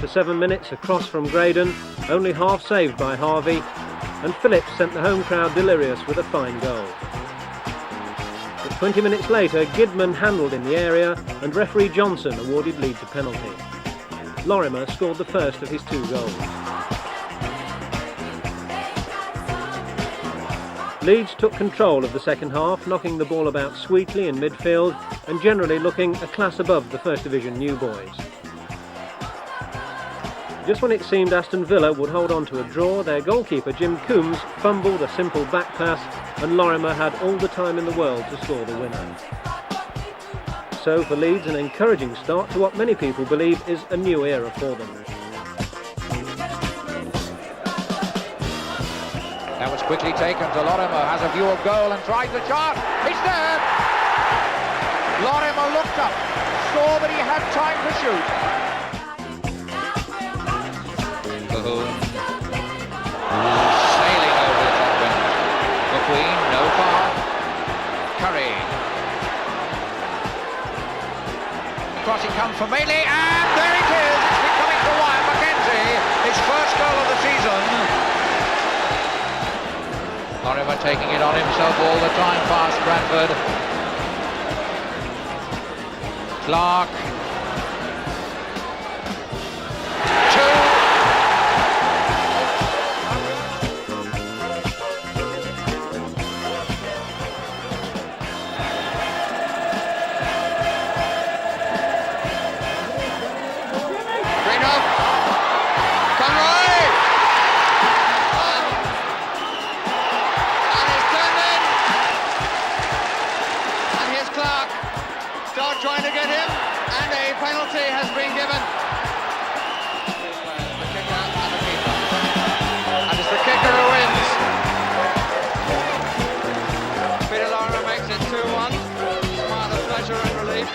7 minutes, a cross from Graydon, only half saved by Harvey, and Phillips sent the home crowd delirious with a fine goal. But 20 minutes later, Gidman handled in the area and referee Johnson awarded Leeds a penalty. Lorimer scored the first of his 2 goals. Leeds took control of the second half, knocking the ball about sweetly in midfield and generally looking a class above the First Division new boys. Just when it seemed Aston Villa would hold on to a draw, their goalkeeper Jim Coombs fumbled a simple back pass and Lorimer had all the time in the world to score the winner. So for Leeds, an encouraging start to what many people believe is a new era for them. That was quickly taken to Lorimer, has a view of goal and tries the shot. It's there! Lorimer looked up, saw that he had time to shoot. Sailing over the top wind. McQueen, no foul. Curry. Crossing comes from Maley, and there it is! It's been coming for a while. Mackenzie, his first goal of the season. Lorimer taking it on himself all the time past Bradford. Clark. 2. Trying to get him, and a penalty has been given. The kicker and the keeper. And it's the kicker who wins. Peter Lorimer makes it 2-1. Smile of pleasure and relief.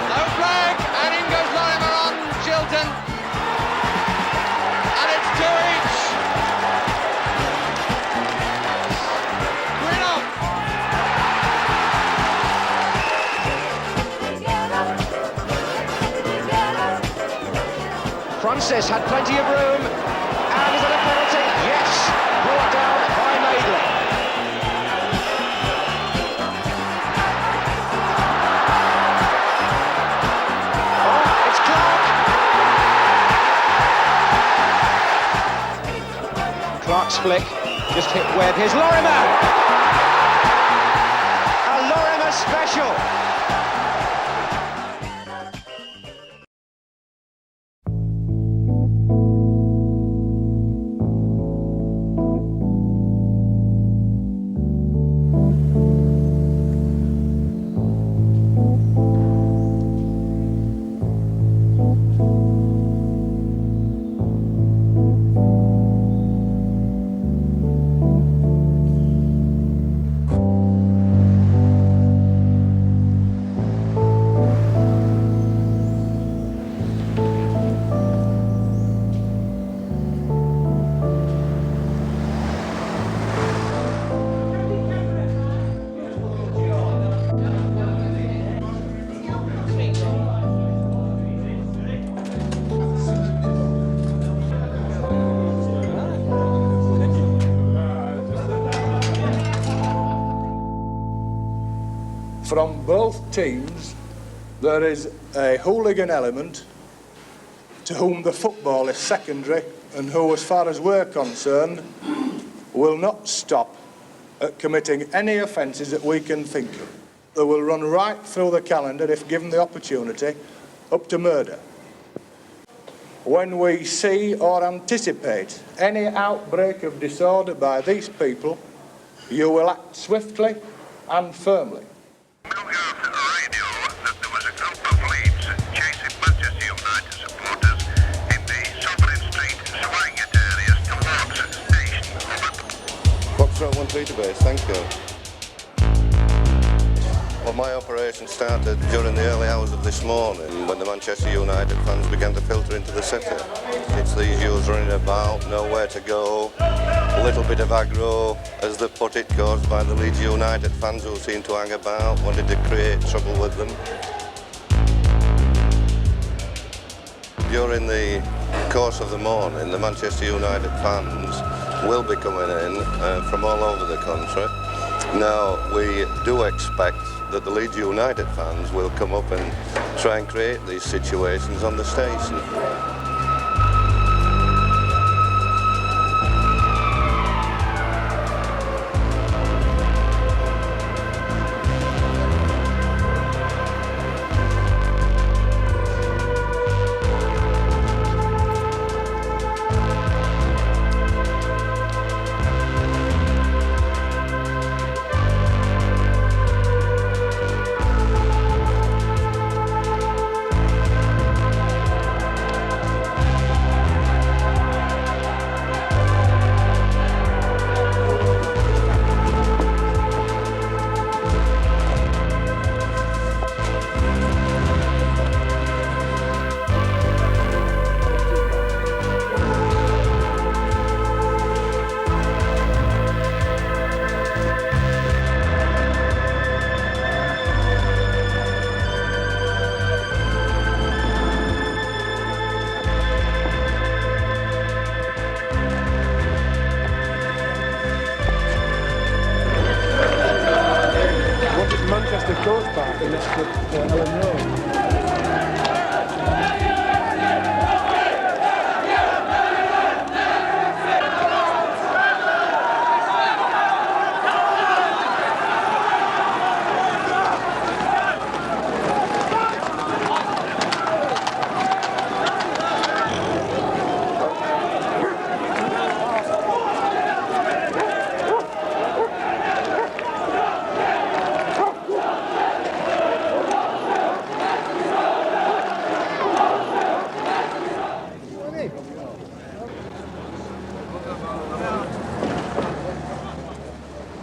No flag, and in goes Lorimer on Chilton. And it's 2 each. Francis had plenty of room, and is it a penalty? Yes, brought down by Madeley. Oh, it's Clark. Clark's flick, just hit Webb. Here's Lorimer. A Lorimer special. From both teams, there is a hooligan element to whom the football is secondary and who, as far as we're concerned, will not stop at committing any offences that we can think of. They will run right through the calendar, if given the opportunity, up to murder. When we see or anticipate any outbreak of disorder by these people, you will act swiftly and firmly. Foxtrot 13 base, thank you. Well, my operation started during the early hours of this morning when the Manchester United fans began to filter into the city. It's these youths running about, nowhere to go, a little bit of aggro, as they put it, caused by the Leeds United fans who seem to hang about, wanted to create trouble with them. during the course of the morning, the Manchester United fans will be coming in from all over the country. Now, we do expect that the Leeds United fans will come up and try and create these situations on the station. Manchester Coast Park and next to Ellen Road.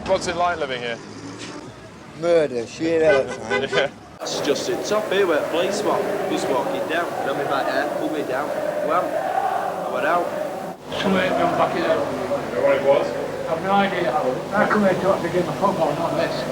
What's it like living here? Murder, sheer hell of a time. It's just sits up here where the police walk, just walking down. Got me back there, pulled me down. Well, I went out. Somewhere down back in there. You know what it was? I've no idea. I come here to watch the game of football, not this.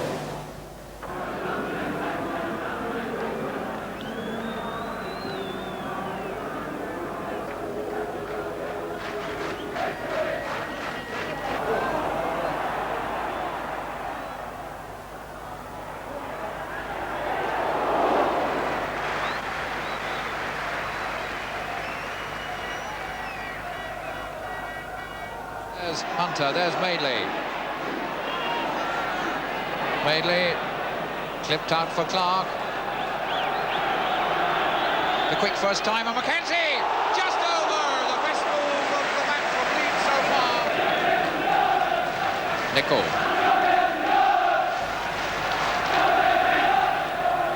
There's Hunter, there's Madeley. Madeley clipped out for Clark. The quick first time on Mackenzie! Just over! The best move of the match from Leeds so far. Nicol.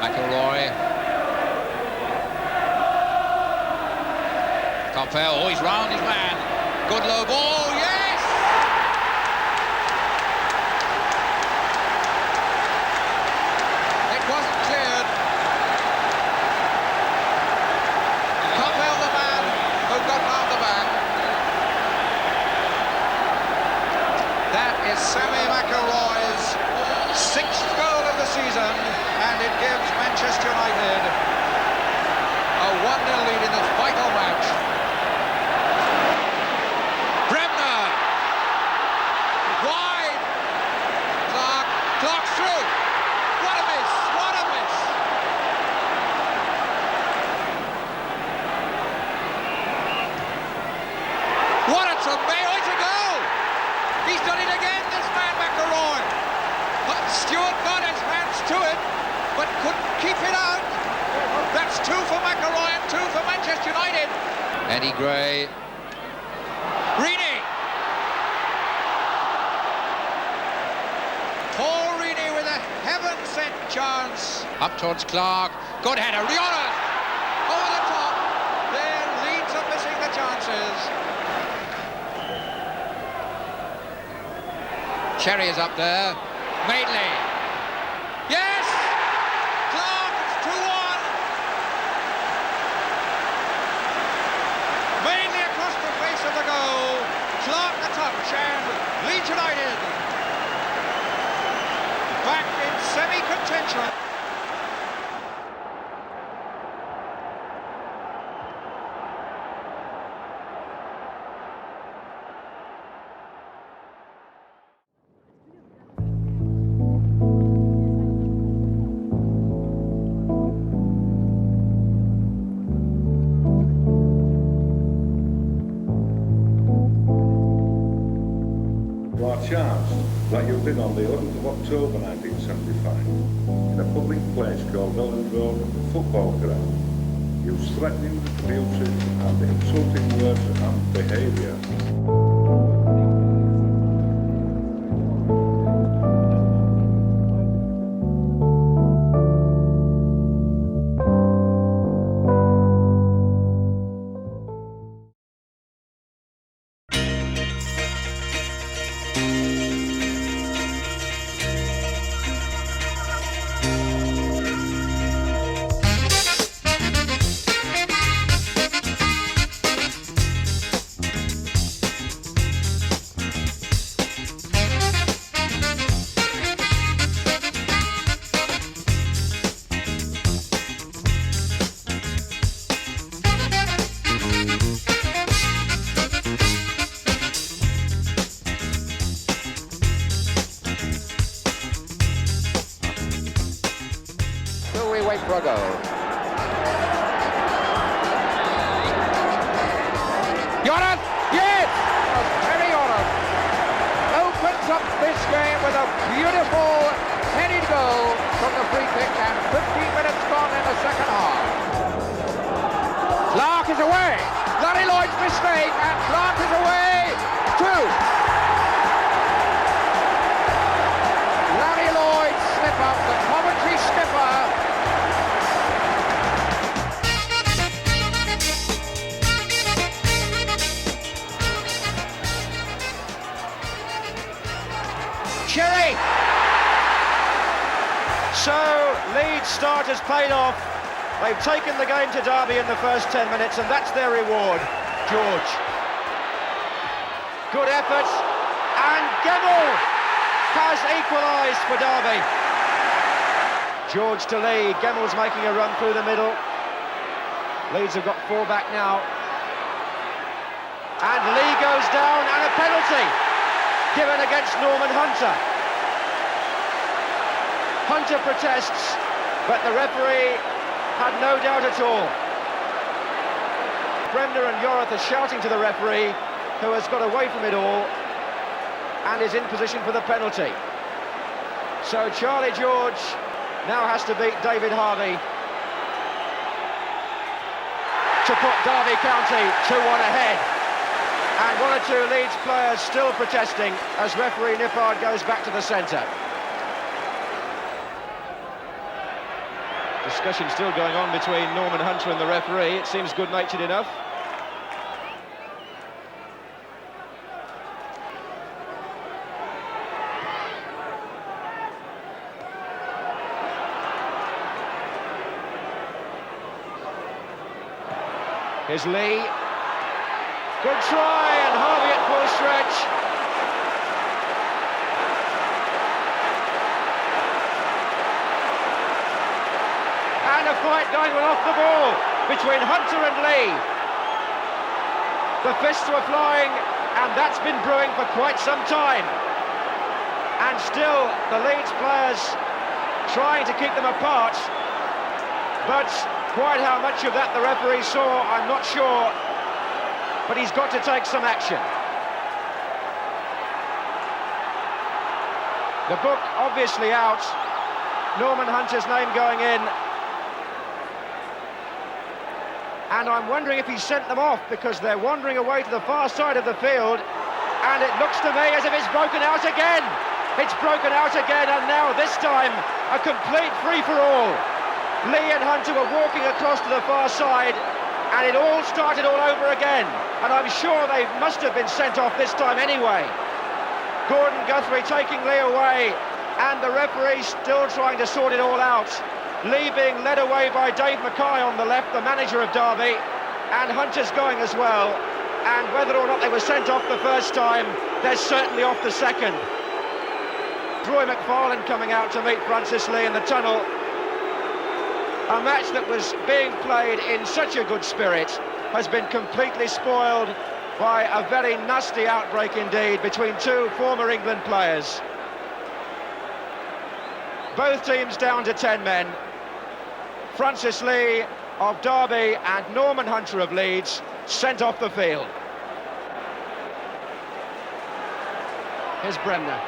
McElroy. Compel, oh, he's round his man. Good low ball, yes! It wasn't cleared. Compel the man who got round the back. That is Sammy McElroy's 6th goal of the season, and it gives Manchester United a 1-0 lead in this vital match. Clark's through. What a miss! What a miss! What a tremendous goal! He's done it again, this man McElroy. Stewart got his hands to it, but couldn't keep it out. That's 2 for McElroy and 2 for Manchester United. Eddie Gray. Reaney. Paul Reaney with a heaven-sent chance. Up towards Clark. Good header. Riola over the top. There, Leeds are missing the chances. Cherry is up there. Madeley. Yes! Clark, it's 2-1. Madeley across the face of the goal. Clark the touch, and Leeds United back in semi-contention. that you did on the 11th of October 1975 in a public place called Welland Road Football Ground. Used threatening, abusive and insulting words and behaviour. For a goal. Yonath, yes! Terry Yonath opens up this game with a beautiful headed goal from the free kick, and 15 minutes gone in the second half. Clark is away. Larry Lloyd's mistake, and Clark is away too. Larry Lloyd slip up, the Coventry skipper. Cherry! So, Leeds start has paid off. They've taken the game to Derby in the first 10 minutes, and that's their reward. George. Good effort, and Gemmell has equalised for Derby. George to Lee, Gemmell's making a run through the middle. Leeds have got 4 back now. And Lee goes down, and a penalty given against Norman Hunter. Hunter protests, but the referee had no doubt at all. Bremner and Yorath are shouting to the referee, who has got away from it all and is in position for the penalty. So Charlie George now has to beat David Harvey to put Derby County 2-1 ahead. And 1 or 2 Leeds players still protesting as referee Nippard goes back to the centre. Discussion still going on between Norman Hunter and the referee. It seems good-natured enough. Here's Lee. Good try, and Harvey at full stretch. And a fight going on off the ball between Hunter and Lee. The fists were flying, and that's been brewing for quite some time. And still, the Leeds players trying to keep them apart. But quite how much of that the referee saw, I'm not sure. But he's got to take some action. The book obviously out. Norman Hunter's name going in. And I'm wondering if he sent them off, because they're wandering away to the far side of the field. And it looks to me as if it's broken out again. It's broken out again, and now this time a complete free-for-all. Lee and Hunter were walking across to the far side, and it all started all over again. And I'm sure they must have been sent off this time anyway. Gordon Guthrie taking Lee away, and the referee still trying to sort it all out. Lee being led away by Dave Mackay on the left, the manager of Derby, and Hunter's going as well. And whether or not they were sent off the first time, they're certainly off the second. Roy McFarlane coming out to meet Francis Lee in the tunnel. A match that was being played in such a good spirit has been completely spoiled by a very nasty outbreak indeed between 2 former England players. Both teams down to 10 men. Francis Lee of Derby and Norman Hunter of Leeds sent off the field. Here's Bremner.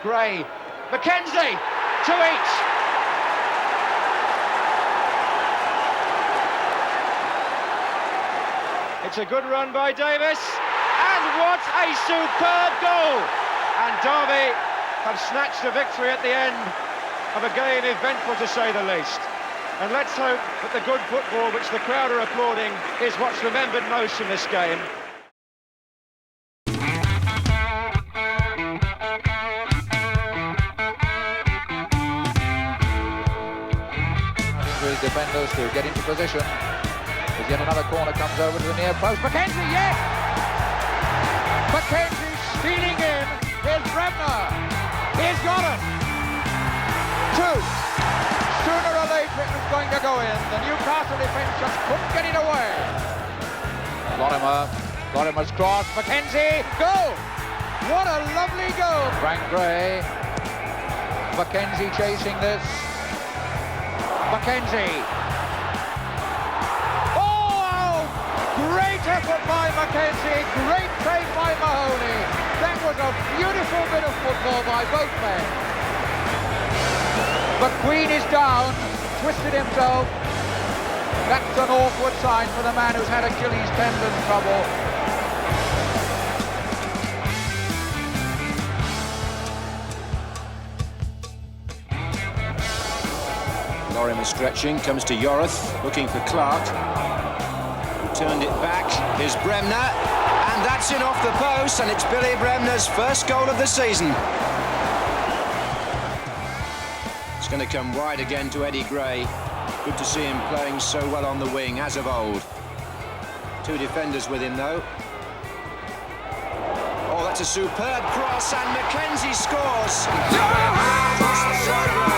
Gray, Mackenzie, 2 each. It's a good run by Davis, and what a superb goal! And Derby have snatched a victory at the end of a game eventful, to say the least. And let's hope that the good football, which the crowd are applauding, is what's remembered most from this game. His defenders to get into position. As yet another corner comes over to the near post. Mackenzie, yes! Mackenzie stealing in. Here's Bremner. He's got it. 2. Sooner or later it was going to go in. The Newcastle defence just couldn't get it away. Lorimer's cross. Mackenzie, goal! What a lovely goal. Frank Gray. Mackenzie chasing this. Mackenzie. Oh, great effort by Mackenzie. Great save by Mahoney. That was a beautiful bit of football by both men. McQueen is down, twisted himself. That's an awkward sign for the man who's had Achilles tendon trouble. Lorimer stretching, comes to Yorath, looking for Clark. Turned it back, here's Bremner, and that's in off the post, and it's Billy Bremner's first goal of the season. It's going to come wide again to Eddie Gray. Good to see him playing so well on the wing, as of old. 2 defenders with him, though. Oh, that's a superb cross, and Mackenzie scores! Across the sideline.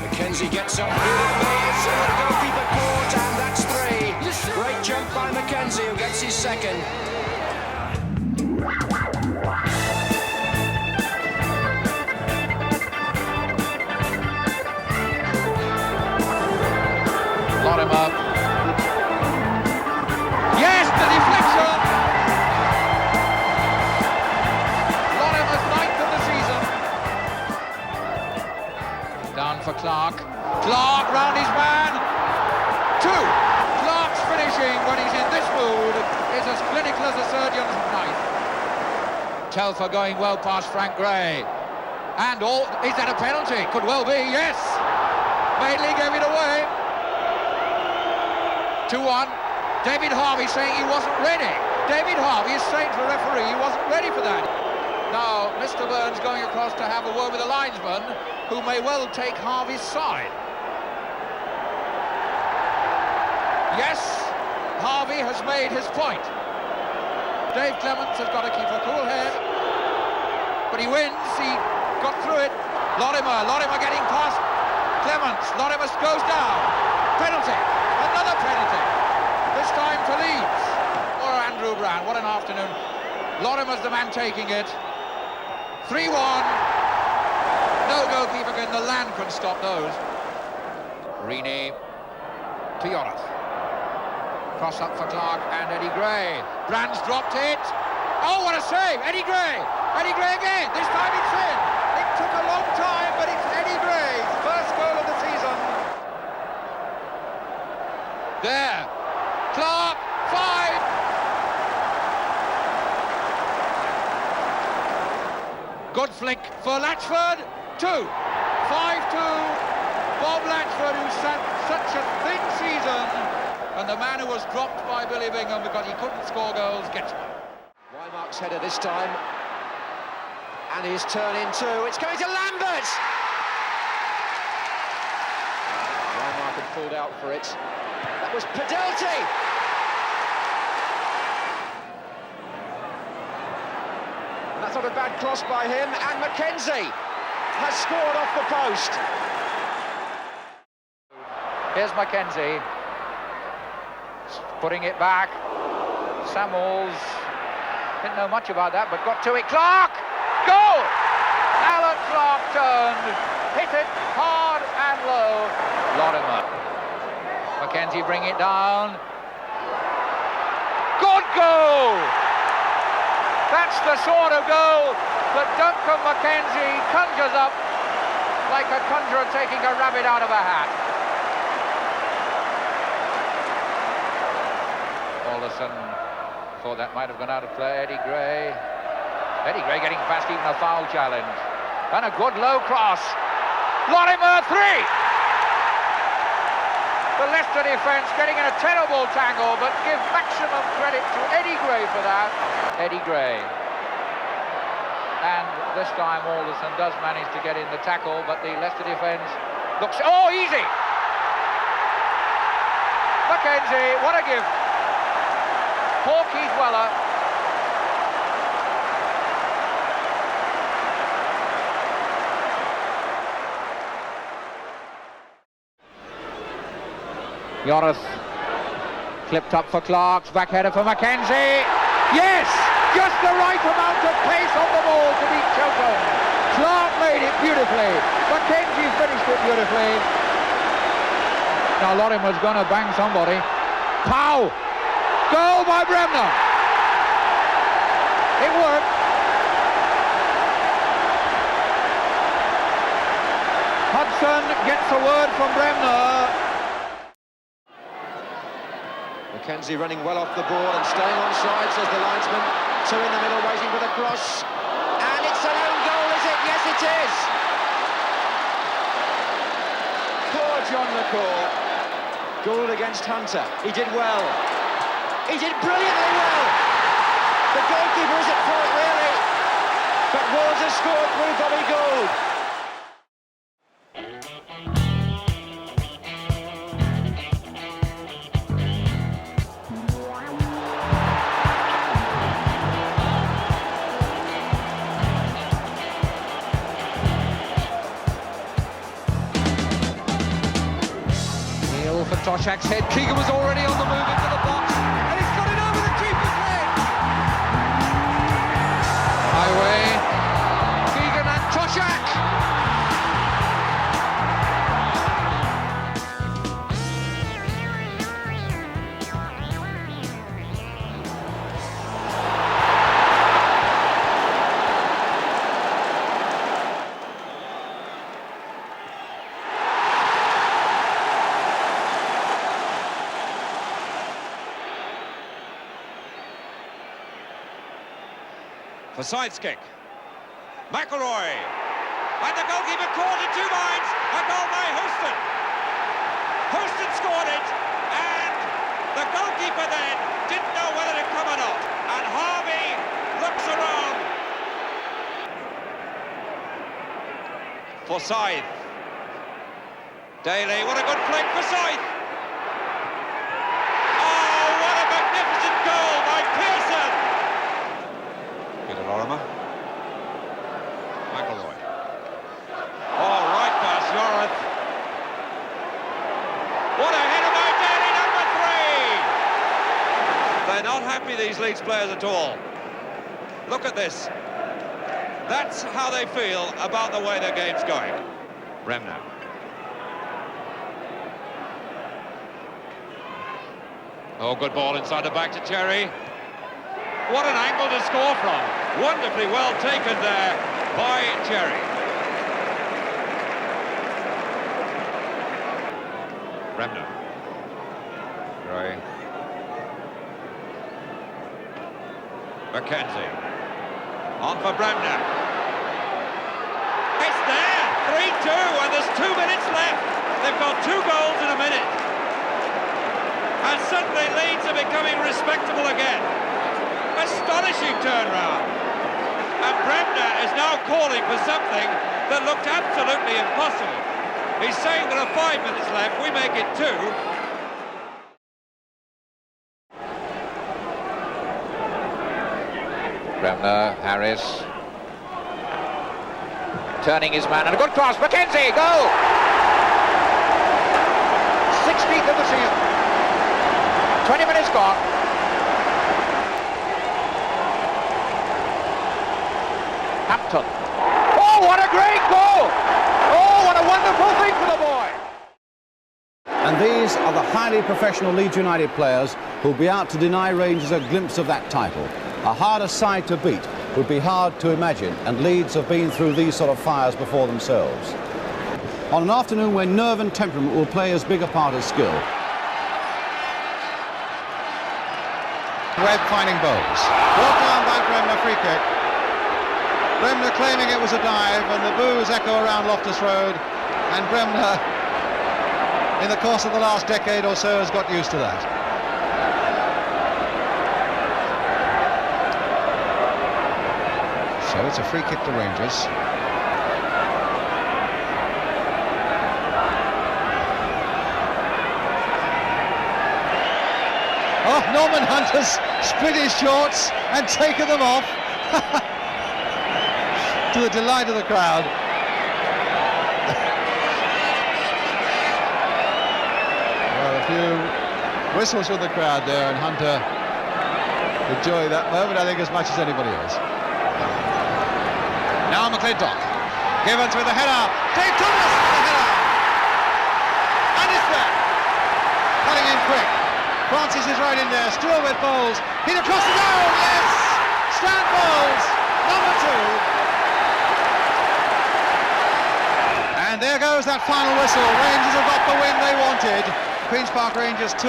Mackenzie gets up, the goalkeeper caught, and that's 3. Great jump by Mackenzie, who gets his second. Lorimer. Yes, the deflection! Lorimer's 9th of the season. Down for Clark. Clark round his man. 2. Clark's finishing when he's in this mood is as clinical as a surgeon's knife. Telfer going well past Frank Gray. And is that a penalty? Could well be, yes. Madeley gave it away. 2-1. David Harvey saying he wasn't ready. David Harvey is saying to the referee he wasn't ready for that. Now, Mr. Burns going across to have a word with the linesman, who may well take Harvey's side. Yes, Harvey has made his point. Dave Clements has got to keep a cool head, but he wins. He got through it. Lorimer getting past Clements. Lorimer goes down. Penalty. Another penalty. This time to Leeds. Or Andrew Brown. What an afternoon. Lorimer's the man taking it. 3-1. No goalkeeper in the land can stop those. Rini to Yorath. Cross up for Clark and Eddie Gray. Brand's dropped it. Oh, what a save! Eddie Gray! Eddie Gray again! This time it's in! It took a long time, but it's Eddie Gray's first goal of the season. There. Clark, 5. Good flick for Latchford, 2. 5-2. Bob Latchford, who's had such a thin season, and the man who was dropped by Billy Bingham because he couldn't score goals gets one. Weimark's header this time, and his turn in 2. It's going to Lambert! Weimark had pulled out for it. That was Padelti! And that's not a bad cross by him, and Mackenzie has scored off the post. Here's Mackenzie. Putting it back. Samuels didn't know much about that, but got to it. Clark! Goal! Alan Clark turned, hit it hard and low. Lorimer. Mackenzie bring it down. Good goal! That's the sort of goal that Duncan Mackenzie conjures up like a conjurer taking a rabbit out of a hat. Alderson thought that might have gone out of play. Eddie Gray getting past even a foul challenge. And a good low cross. Lorimer 3! The Leicester defence getting in a terrible tangle, but give maximum credit to Eddie Gray for that. Eddie Gray. And this time Alderson does manage to get in the tackle, but the Leicester defence looks... Oh, easy! Mackenzie, what a gift. Poor Keith Weller. Yorath clipped up for Clark's backheader for Mackenzie. Yes! Just the right amount of pace on the ball to beat Cheltenham. Clark made it beautifully. Mackenzie finished it beautifully. Now Lorimer's going to bang somebody. Pow! Goal by Bremner. It worked. Hudson gets a word from Bremner. Mackenzie running well off the ball and staying onside, says the linesman. Two in the middle waiting for the cross. And it's an own goal, is it? Yes, it is. Poor John McCall. Goal against Hunter. He did well. He did brilliantly well. The goalkeeper is at fault, really. But Wolves has scored through Bobby Gould. For Toshak's head, Keegan was already on the move into the box, and he's got it over the keeper's head. Highway, Keegan and Toshak. For Forsyth's kick. McElroy. And the goalkeeper caught in two minds. A goal by Houston. Houston scored it. And the goalkeeper then didn't know whether to come or not. And Harvey looks around. Forsyth. Daly, what a good flick for Forsyth. Oh, what a magnificent goal by Pearson. Lorimer. McElroy. Oh, right pass, Yorath. What a header by Daly, number 3! They're not happy, these Leeds players, at all. Look at this. That's how they feel about the way their game's going. Bremner. Oh, good ball inside the back to Cherry. What an angle to score from. Wonderfully well taken there by Cherry. Bremner. Gray. Mackenzie. On for Bremner. It's there! 3-2 and there's 2 minutes left. They've got 2 goals in a minute. And suddenly Leeds are becoming respectable again. Astonishing turnaround. And Bremner is now calling for something that looked absolutely impossible. He's saying there are 5 minutes left, we make it 2. Bremner, Harris. Turning his man, and a good cross, Mackenzie, goal! 16th of the season. 20 minutes gone. Hampton. Oh, what a great goal! Oh, what a wonderful thing for the boy! And these are the highly professional Leeds United players who'll be out to deny Rangers a glimpse of that title. A harder side to beat would be hard to imagine, and Leeds have been through these sort of fires before themselves. On an afternoon when nerve and temperament will play as big a part as skill. Webb finding Bowles. Brought down by Bremner, free kick. Bremner claiming it was a dive, and the boos echo around Loftus Road, and Bremner, in the course of the last decade or so, has got used to that. So it's a free kick to Rangers. Oh, Norman Hunt has split his shorts and taken them off to the delight of the crowd. Well, a few whistles from the crowd there, and Hunter enjoying that moment, I think, as much as anybody else. Now McClintock. Givens with the header. Dave Thomas with the header. And it's there. Cutting in quick. Francis is right in there. Stewart with Bowles. Hit across the goal. Yes. Stan Bowles. Number 2. And there goes that final whistle. Rangers have got the win they wanted. Queen's Park Rangers 2.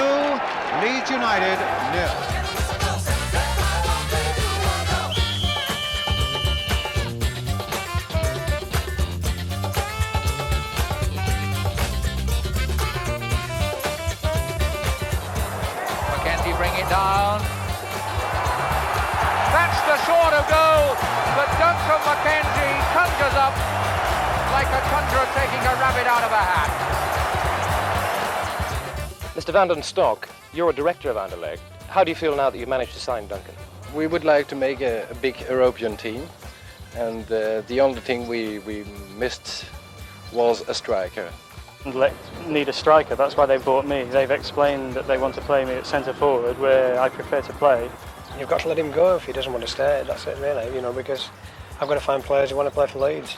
Leeds United 0. Down. That's the sort of goal that Duncan Mackenzie conjures up like a conjurer taking a rabbit out of a hat. Mr. Van den Stock, you're a director of Anderlecht. How do you feel now that you've managed to sign Duncan? We would like to make a big European team, and the only thing we missed was a striker. Need a striker, that's why they bought me. They've explained that they want to play me at centre forward, where I prefer to play. You've got to let him go if he doesn't want to stay, that's it really, you know, because I've got to find players who want to play for Leeds.